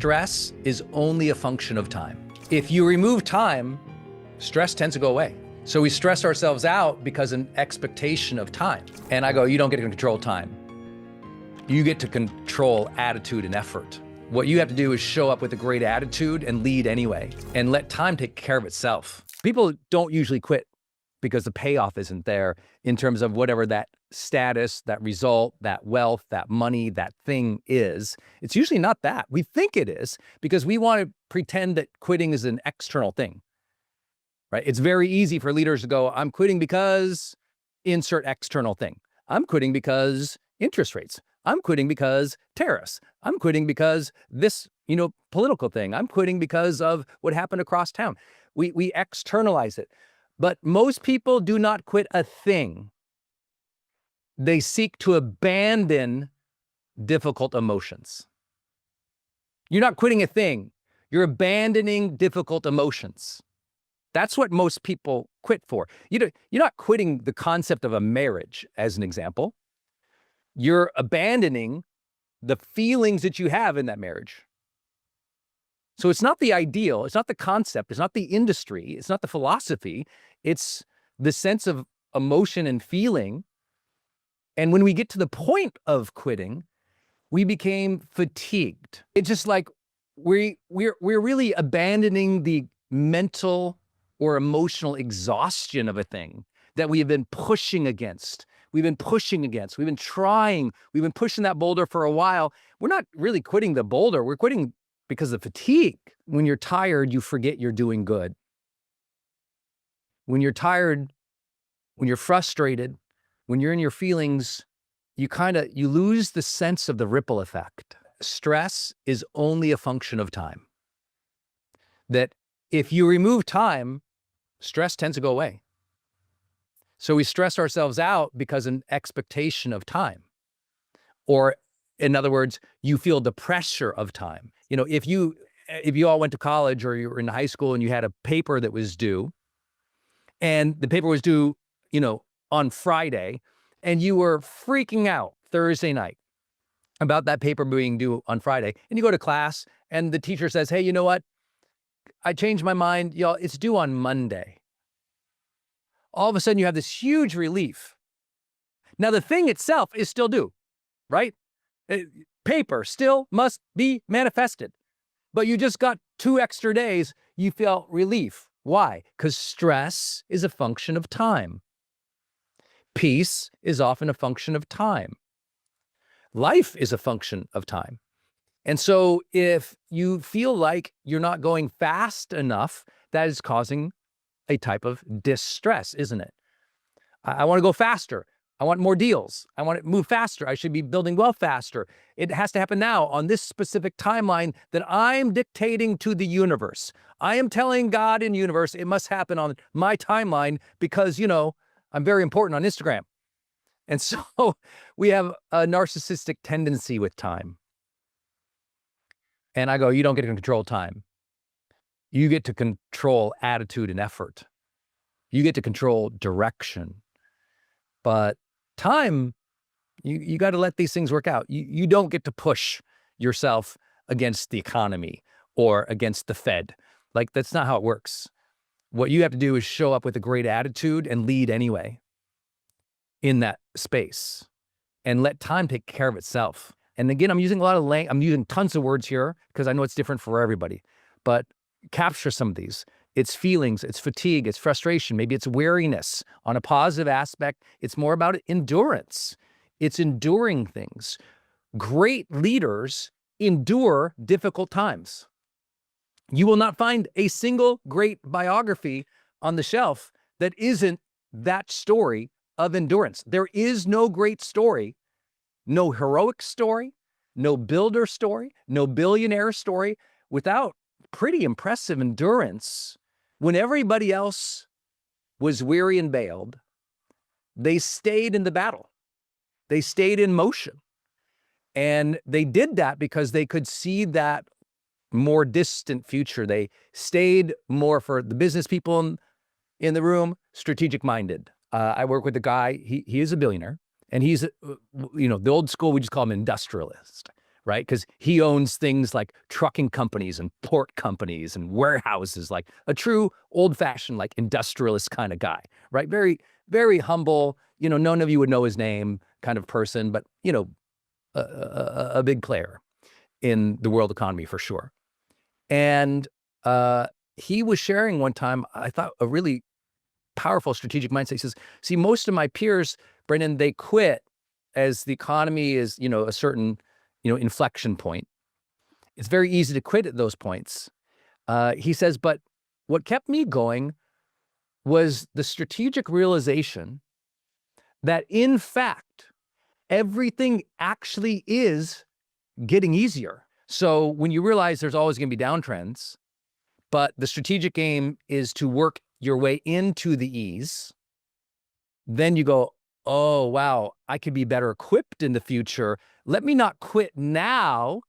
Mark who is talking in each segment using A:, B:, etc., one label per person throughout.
A: stress is only a function of time. If you remove time, stress tends to go away. So we stress ourselves out because of an expectation of time. And I go, you don't get to control time. You get to control attitude and effort. What you have to do is show up with a great attitude and lead anyway, and let time take care of itself. People don't usually quit because the payoff isn't there in terms of whatever that status, that result, that wealth, that money, that thing is. It's usually not that. We think it is because we want to pretend that quitting is an external thing, right? It's very easy for leaders to go, I'm quitting because insert external thing. I'm quitting because interest rates. I'm quitting because tariffs. I'm quitting because this, political thing. I'm quitting because of what happened across town. We externalize it. But most people do not quit a thing. They seek to abandon difficult emotions. You're not quitting a thing. You're abandoning difficult emotions. That's what most people quit for. You're not quitting the concept of a marriage, as an example. You're abandoning the feelings that you have in that marriage. So it's not the ideal, it's not the concept, it's not the industry, it's not the philosophy, it's the sense of emotion and feeling. And when we get to the point of quitting, we became fatigued. It's just like we're really abandoning the mental or emotional exhaustion of a thing that we have been pushing against. We've been pushing against, we've been trying, we've been pushing that boulder for a while. We're not really quitting the boulder, we're quitting because of fatigue. When you're tired, you forget you're doing good. When you're tired, when you're frustrated, when you're in your feelings, you lose the sense of the ripple effect. Stress is only a function of time. That if you remove time, stress tends to go away. So we stress ourselves out because of an expectation of time. Or in other words, you feel the pressure of time. If you all went to college or you were in high school and you had a paper that was due, and the paper was due, on Friday, and you were freaking out Thursday night about that paper being due on Friday, and you go to class and the teacher says, hey, you know what? I changed my mind, y'all, it's due on Monday. All of a sudden you have this huge relief. Now the thing itself is still due, right? Paper still must be manifested. But you just got 2 extra days, you feel relief. Why? Because stress is a function of time. Peace is often a function of time. Life is a function of time. And so if you feel like you're not going fast enough, that is causing a type of distress, isn't it? I want to go faster. I want more deals. I want to move faster. I should be building wealth faster. It has to happen now on this specific timeline that I'm dictating to the universe. I am telling God and universe it must happen on my timeline because, I'm very important on Instagram. And so we have a narcissistic tendency with time. And I go, you don't get to control time. You get to control attitude and effort. You get to control direction. But time, you got to let these things work out. You don't get to push yourself against the economy or against the Fed. That's not how it works. What you have to do is show up with a great attitude and lead anyway in that space and let time take care of itself. And again, I'm using I'm using tons of words here because I know it's different for everybody, but capture some of these. It's feelings, it's fatigue, it's frustration, maybe it's weariness. On a positive aspect, it's more about endurance. It's enduring things. Great leaders endure difficult times. You will not find a single great biography on the shelf that isn't that story of endurance. There is no great story, no heroic story, no builder story, no billionaire story without pretty impressive endurance. When everybody else was weary and bailed, they stayed in the battle. They stayed in motion. And they did that because they could see that more distant future. They stayed more, for the business people in the room, strategic minded. I work with a guy, he is a billionaire, and he's, the old school, we just call him industrialist, right? Because he owns things like trucking companies and port companies and warehouses, like a true old-fashioned, like industrialist kind of guy, right? Very, very humble, none of you would know his name kind of person, but, a big player in the world economy for sure. And he was sharing one time, I thought, a really powerful strategic mindset. He says, see, most of my peers, Brendon, they quit as the economy is, a certain, inflection point. It's very easy to quit at those points. He says, but what kept me going was the strategic realization that, in fact, everything actually is getting easier. So when you realize there's always going to be downtrends, but the strategic aim is to work your way into the ease, then you go, oh, wow, I could be better equipped in the future. Let me not quit now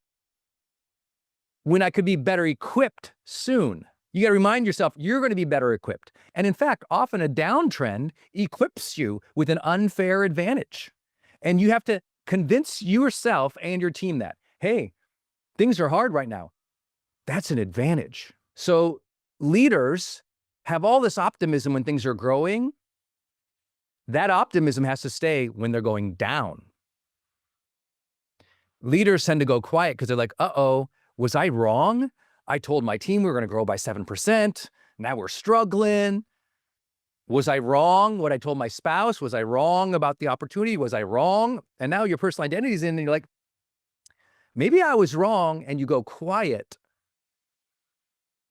A: when I could be better equipped soon. You got to remind yourself you're going to be better equipped. And in fact, often a downtrend equips you with an unfair advantage. And you have to convince yourself and your team that, hey, things are hard right now. That's an advantage. So leaders have all this optimism when things are growing. That optimism has to stay when they're going down. Leaders tend to go quiet because they're like, uh-oh, was I wrong? I told my team we were going to grow by 7%. Now we're struggling. Was I wrong? What I told my spouse? Was I wrong about the opportunity? Was I wrong? And now your personal identity is in, and you're like, maybe I was wrong, and you go quiet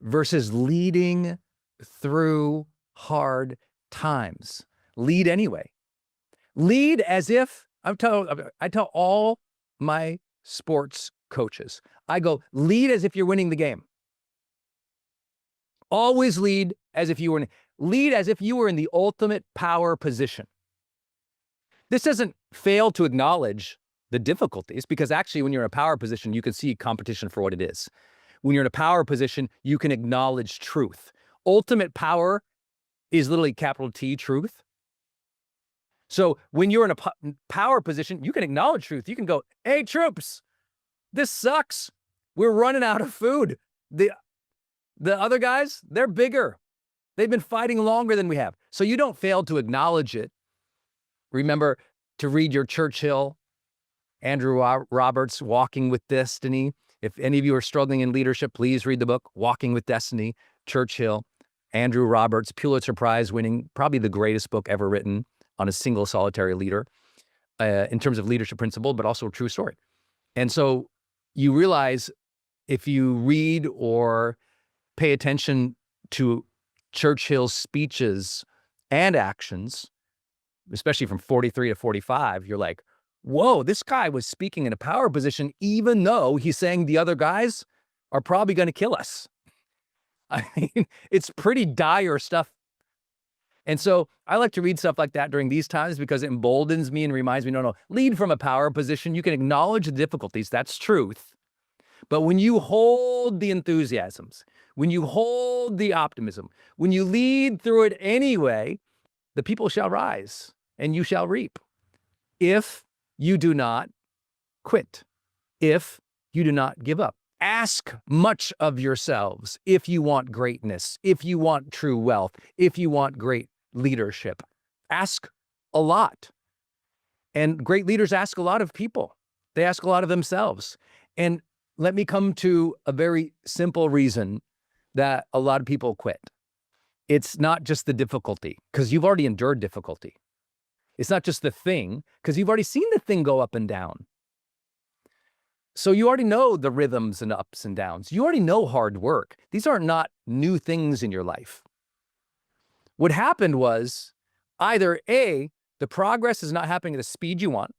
A: versus leading through hard times. Lead anyway. Lead as if, I tell all my sports coaches, I go, lead as if you're winning the game. Always lead as if you were lead as if you were in the ultimate power position. This doesn't fail to acknowledge the difficulties, because actually when you're in a power position, you can see competition for what it is. When you're in a power position, you can acknowledge truth. Ultimate power is literally capital T, truth. So when you're in a power position, you can acknowledge truth. You can go, hey, troops, this sucks. We're running out of food. The other guys, they're bigger. They've been fighting longer than we have. So you don't fail to acknowledge it. Remember to read your Churchill, Andrew Roberts, Walking with Destiny. If any of you are struggling in leadership, please read the book, Walking with Destiny, Churchill, Andrew Roberts, Pulitzer Prize winning, probably the greatest book ever written on a single solitary leader in terms of leadership principle, but also a true story. And so you realize if you read or pay attention to Churchill's speeches and actions, especially from 43 to 45, you're like, whoa, this guy was speaking in a power position, even though he's saying the other guys are probably going to kill us. I mean, it's pretty dire stuff. And so I like to read stuff like that during these times because it emboldens me and reminds me, no, lead from a power position. You can acknowledge the difficulties. That's truth. But when you hold the enthusiasms, when you hold the optimism, when you lead through it anyway, the people shall rise and you shall reap. If you do not quit, if you do not give up. Ask much of yourselves if you want greatness, if you want true wealth, if you want great leadership. Ask a lot. And great leaders ask a lot of people. They ask a lot of themselves. And let me come to a very simple reason that a lot of people quit. It's not just the difficulty, because you've already endured difficulty. It's not just the thing, because you've already seen the thing go up and down. So you already know the rhythms and ups and downs. You already know hard work. These are not new things in your life. What happened was either A, the progress is not happening at the speed you want,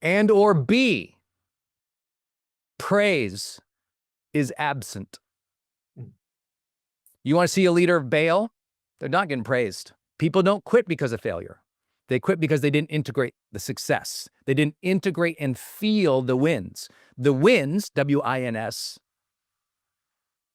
A: and or B, praise is absent. You want to see a leader of Baal? They're not getting praised. People don't quit because of failure. They quit because they didn't integrate the success. They didn't integrate and feel the wins. The wins, W-I-N-S,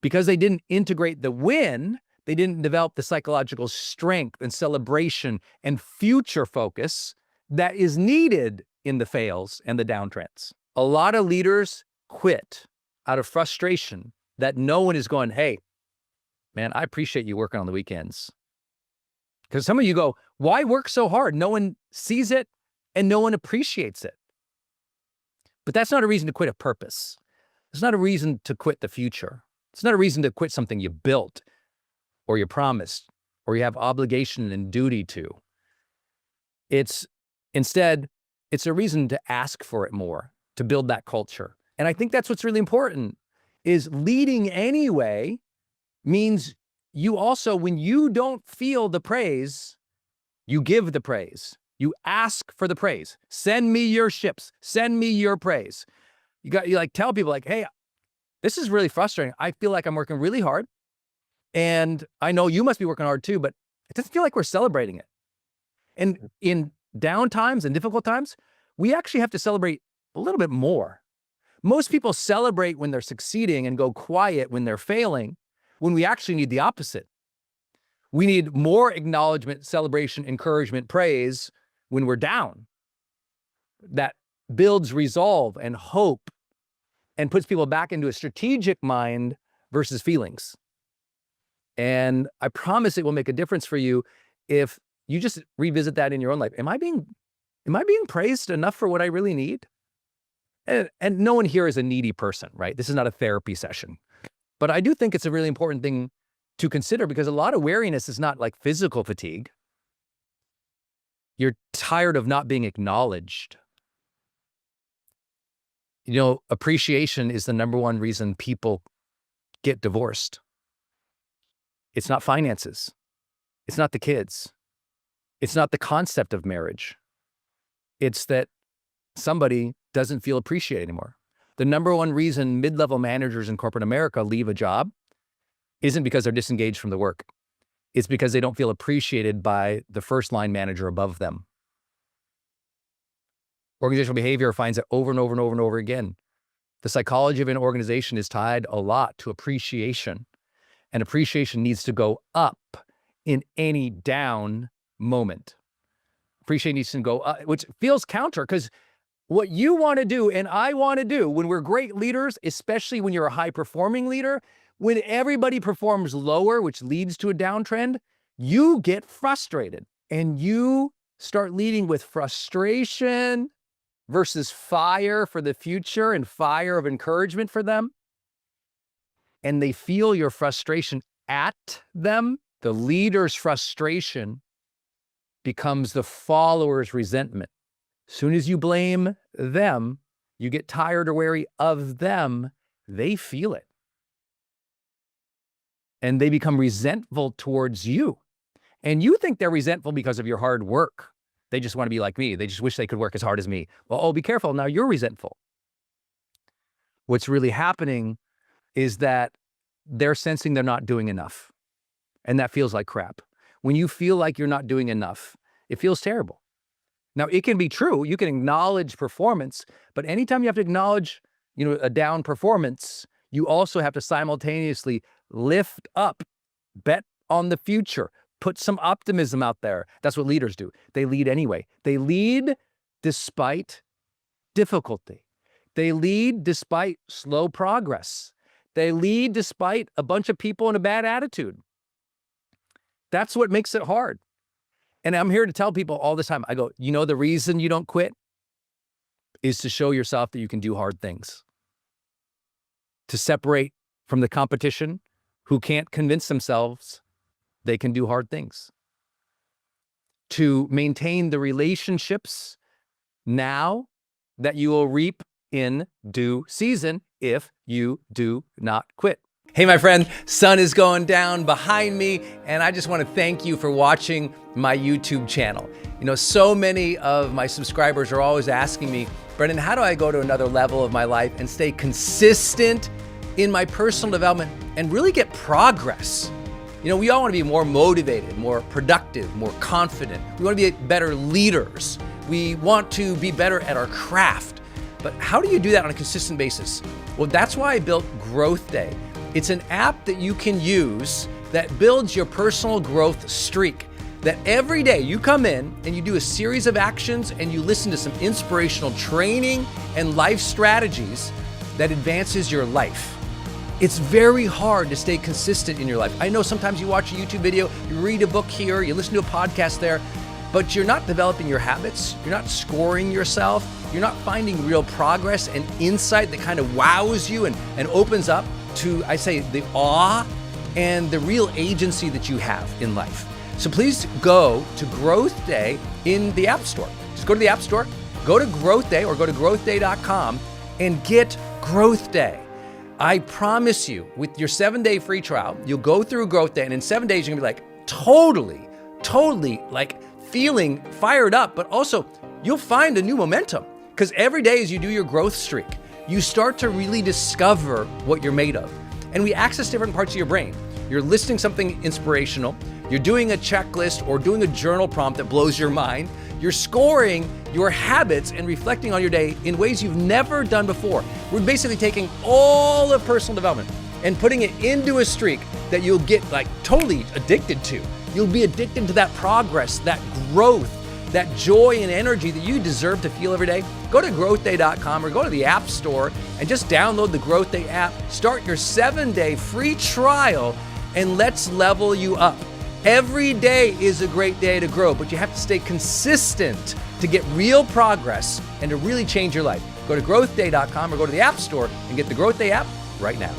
A: because they didn't integrate the win, they didn't develop the psychological strength and celebration and future focus that is needed in the fails and the downtrends. A lot of leaders quit out of frustration that no one is going, hey, man, I appreciate you working on the weekends. Because some of you go, why work so hard? No one sees it and no one appreciates it. But that's not a reason to quit a purpose. It's not a reason to quit the future. It's not a reason to quit something you built or you promised or you have obligation and duty to. Instead, it's a reason to ask for it more, to build that culture. And I think that's what's really important, is leading anyway means you also, when you don't feel the praise, you give the praise. You ask for the praise. Send me your ships. Send me your praise. You like tell people like, hey, this is really frustrating. I feel like I'm working really hard. And I know you must be working hard too, but it doesn't feel like we're celebrating it. And in down times and difficult times, we actually have to celebrate a little bit more. Most people celebrate when they're succeeding and go quiet when they're failing, when we actually need the opposite. We need more acknowledgement, celebration, encouragement, praise when we're down. That builds resolve and hope and puts people back into a strategic mind versus feelings. And I promise it will make a difference for you if you just revisit that in your own life. Am I being praised enough for what I really need? And no one here is a needy person, right? This is not a therapy session. But I do think it's a really important thing to consider, because a lot of weariness is not like physical fatigue. You're tired of not being acknowledged. You know, appreciation is the number one reason people get divorced. It's not finances. It's not the kids. It's not the concept of marriage. It's that somebody doesn't feel appreciated anymore. The number one reason mid-level managers in corporate America leave a job isn't because they're disengaged from the work. It's because they don't feel appreciated by the first line manager above them. Organizational behavior finds it over and over and over and over again. The psychology of an organization is tied a lot to appreciation, and appreciation needs to go up in any down moment. Appreciation needs to go up, which feels counter, because what you want to do and I want to do when we're great leaders, especially when you're a high-performing leader, when everybody performs lower, which leads to a downtrend, you get frustrated and you start leading with frustration versus fire for the future and fire of encouragement for them. And they feel your frustration at them. The leader's frustration becomes the follower's resentment. As soon as you blame them, you get tired or wary of them, they feel it. And they become resentful towards you. And you think they're resentful because of your hard work. They just want to be like me. They just wish they could work as hard as me. Well, oh, be careful. Now you're resentful. What's really happening is that they're sensing they're not doing enough. And that feels like crap. When you feel like you're not doing enough, it feels terrible. Now, it can be true. You can acknowledge performance, but anytime you have to acknowledge, a down performance, you also have to simultaneously lift up, bet on the future, put some optimism out there. That's what leaders do. They lead anyway. They lead despite difficulty. They lead despite slow progress. They lead despite a bunch of people in a bad attitude. That's what makes it hard. And I'm here to tell people all the time, I go, the reason you don't quit is to show yourself that you can do hard things. To separate from the competition who can't convince themselves they can do hard things. To maintain the relationships now that you will reap in due season if you do not quit. Hey, my friend, sun is going down behind me, and I just want to thank you for watching my YouTube channel. So many of my subscribers are always asking me, Brendon, how do I go to another level of my life and stay consistent in my personal development and really get progress? We all want to be more motivated, more productive, more confident. We want to be better leaders. We want to be better at our craft. But how do you do that on a consistent basis? Well, that's why I built Growthday. It's an app that you can use that builds your personal growth streak, that every day you come in and you do a series of actions and you listen to some inspirational training and life strategies that advances your life. It's very hard to stay consistent in your life. I know sometimes you watch a YouTube video, you read a book here, you listen to a podcast there, but you're not developing your habits, you're not scoring yourself, you're not finding real progress and insight that kind of wows you and opens up to, I say, the awe and the real agency that you have in life. So please go to Growth Day in the App Store. Just go to the App Store, go to Growth Day or go to growthday.com and get Growth Day. I promise you, with your 7-day free trial, you'll go through Growth Day, and in 7 days, you're gonna be like totally like feeling fired up, but also you'll find a new momentum. Because every day as you do your growth streak, you start to really discover what you're made of. And we access different parts of your brain. You're listening something inspirational, you're doing a checklist or doing a journal prompt that blows your mind, you're scoring your habits and reflecting on your day in ways you've never done before. We're basically taking all of personal development and putting it into a streak that you'll get like totally addicted to. You'll be addicted to that progress, that growth, that joy and energy that you deserve to feel every day. Go to growthday.com or go to the App Store and just download the Growth Day app. Start your 7-day free trial and let's level you up. Every day is a great day to grow, but you have to stay consistent to get real progress and to really change your life. Go to growthday.com or go to the App Store and get the Growth Day app right now.